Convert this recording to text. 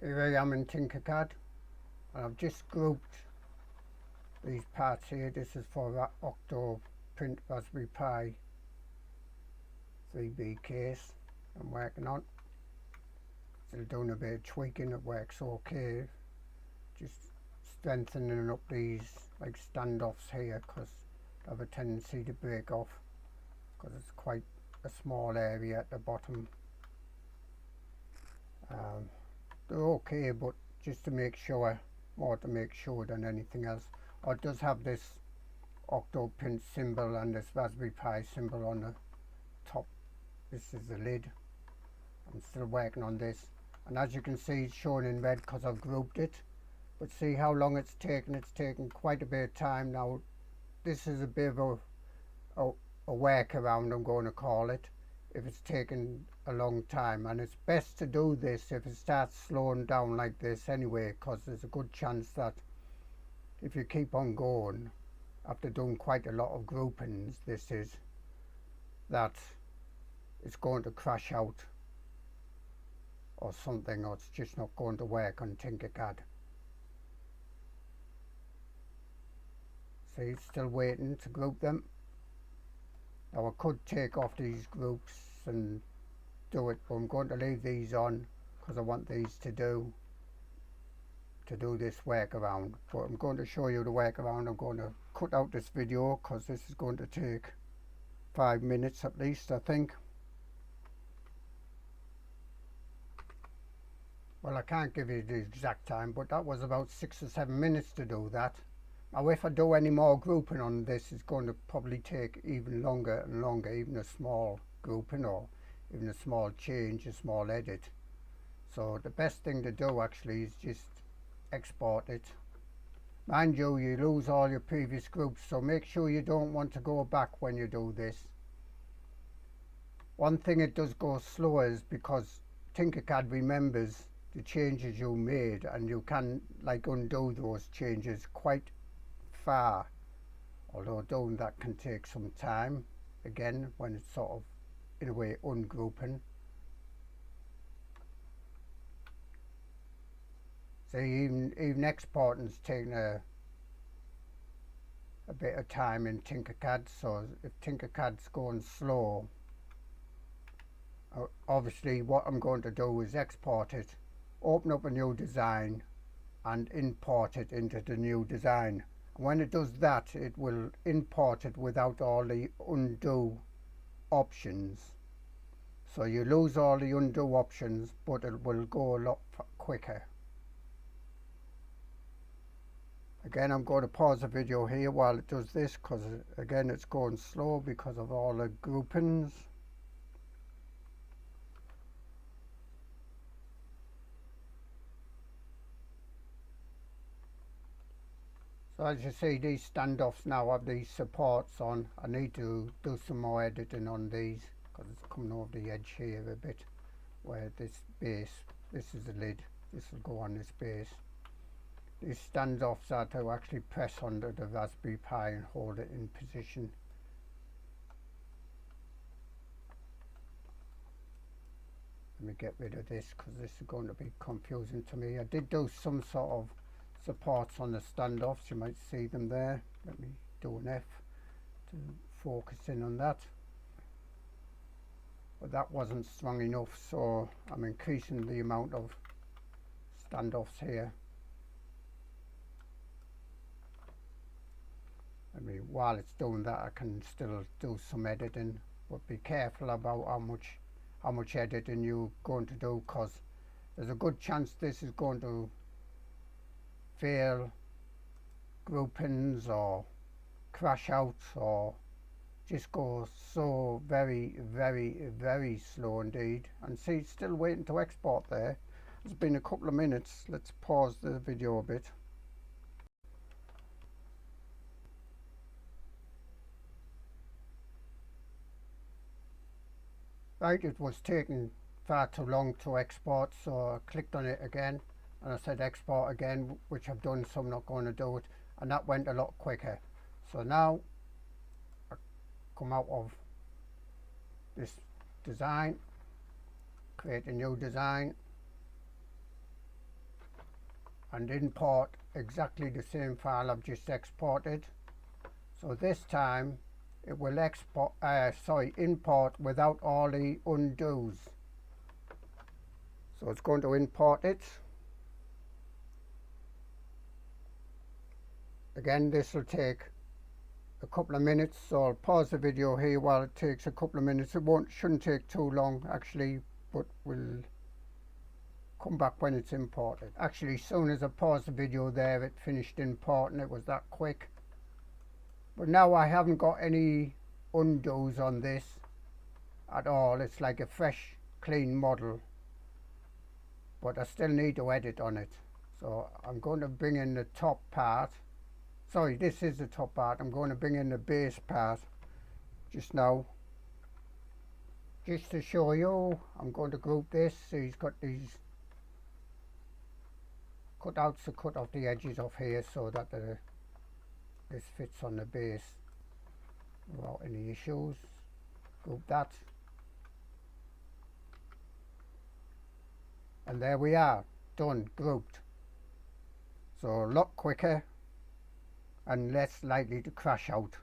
Here I am in TinkerCad, and I've just grouped these parts here. This is for that Octo Print Raspberry Pi 3B case I'm working on. Still doing a bit of tweaking. It works okay. Just strengthening up these like standoffs here, because they have a tendency to break off because it's quite a small area at the bottom. They're okay, but just to make sure, more to make sure than anything else. It does have this Octo Print symbol and this Raspberry Pi symbol on the top. This is the lid. I'm still working on this, and as you can see, it's shown in red because I've grouped it. But see how long it's taken. It's taken quite a bit of time now. This is a bit of a workaround, I'm going to call it, if it's taken a long time, and it's best to do this if it starts slowing down like this anyway, because there's a good chance that if you keep on going after doing quite a lot of groupings, that it's going to crash out or something, or it's just not going to work on TinkerCad. See, it's still waiting to group them. Now I could take off these groups and do it, but I'm going to leave these on because I want these to do this workaround. But I'm going to show you the workaround. I'm going to cut out this video because this is going to take 5 minutes at least, I think. Well, I can't give you the exact time, but that was about 6 or 7 minutes to do that. Now if I do any more grouping on this, it's going to probably take even longer and longer, even a small grouping or even a small change, a small edit. So the best thing to do actually is just export it. Mind you, you lose all your previous groups, so make sure you don't want to go back when you do this. One thing it does go slow is because TinkerCad remembers the changes you made, and you can like undo those changes quite far, although doing that can take some time again when it's sort of in a way ungrouping. So even exporting's taking a bit of time in TinkerCad, so if TinkerCad's going slow, obviously what I'm going to do is export it, open up a new design and import it into the new design. When it does that, it will import it without all the undo options. So you lose all the undo options, but it will go a lot quicker. Again, I'm going to pause the video here while it does this, because again it's going slow because of all the groupings. So as you see, these standoffs now have these supports on. I need to do some more editing on these because it's coming over the edge here a bit, where this base, this is the lid, this will go on this base. These standoffs are to actually press under the Raspberry Pi and hold it in position. Let me get rid of this because this is going to be confusing to me. I did do some sort of supports on the standoffs, you might see them there. Let me do an F to focus in on that, but that wasn't strong enough, so I'm increasing the amount of standoffs here. I mean, while it's doing that, I can still do some editing, but be careful about how much editing you're going to do, because there's a good chance this is going to fail groupings or crash out or just go so very slow indeed. And see, it's still waiting to export there. It's been a couple of minutes. Let's pause the video a bit. Right, it was taking far too long to export, so I clicked on it again and I said export again, which I've done, so I'm not going to do it, and that went a lot quicker. So now I come out of this design, create a new design, and import exactly the same file I've just exported. So this time it will import without all the undos. So it's going to import it. Again, this will take a couple of minutes, so I'll pause the video here while it takes a couple of minutes. It shouldn't take too long actually, but we'll come back when it's imported. Actually, as soon as I paused the video there, it finished importing. It was that quick. But now I haven't got any undos on this at all. It's like a fresh, clean model, but I still need to edit on it. So I'm going to bring in the top part. Sorry, this is the top part. I'm going to bring in the base part just now. Just to show you, I'm going to group this. So he's got these cutouts to cut off the edges off here so that this fits on the base without any issues. Group that. And there we are, done, grouped. So a lot quicker and less likely to crash out.